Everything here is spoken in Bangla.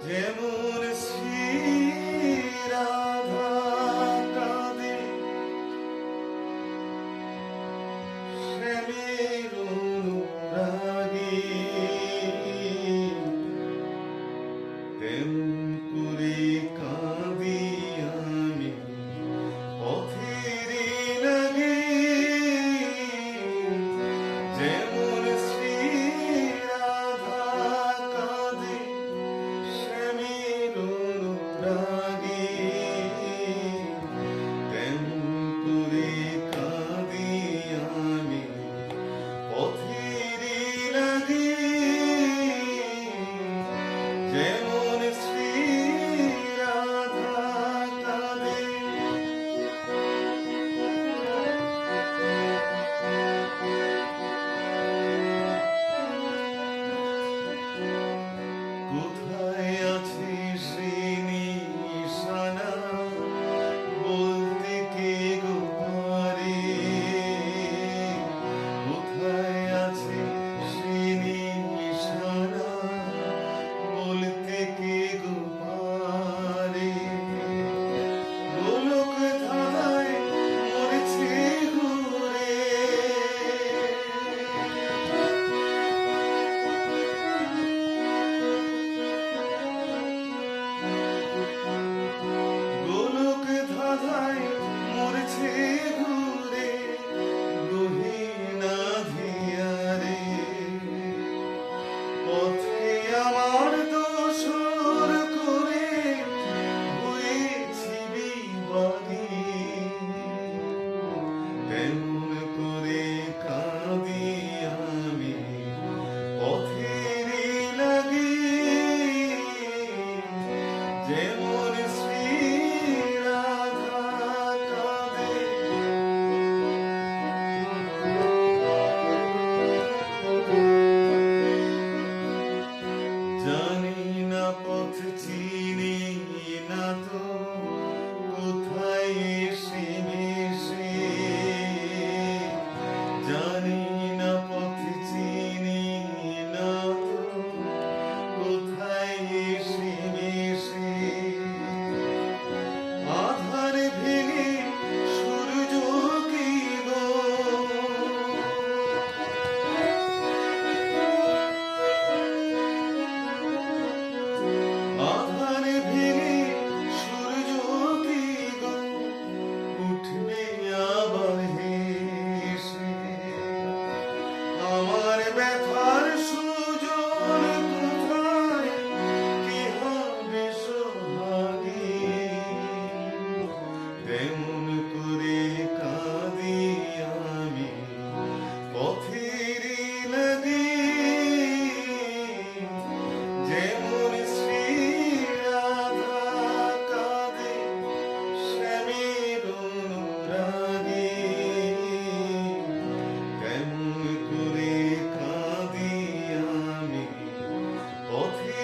যেমন শ্রী রাধা কাঁদে শ্যামের অনুরাগে, তেমন করে কাঁদি আমি পথের লাগে। যেমন শ্রী রাধা কাঁদে শ্যামের অনুরাগে, তেমন করে কাঁদি আমি পথের লাগে। যেমন শ্রী রাধা কাঁদে। কোথায় আছে সে নিশানা বলতে কে গো পারে? কোথায় আছে সে নিশানা বলতে কে গো পারে? গোলক ধাঁধায় মরছে ঘুরে, গোলক ধাঁধায় মরছে ঘুরে গহীনা ধিয়ারে। পথে আমার দোসর করে হয়েছি বিবাদী, তেমন করে কাঁদি আমি পথের লাগে। যেমন শ্রী রাধা কাঁদে। জানি না পথ চিনি না তো কোথায় এসে মিশে, জানি না পথ চিনি না তো কোথায় এসে মিশে। আধার ভেঙে সূর্য কি গো, আধার ভেঙে সূর্য কি গো উঠবে আবার হেসে। আমার ব্যথার সুজন কোথায়, কি হবে সোহাগী? তেমন করে কাঁদি আমি পথের লাগে। যেমন শ্রী রাধা কাঁদে শ্যামের অনুরাগে, তেমন করে কাঁদি আমি পথের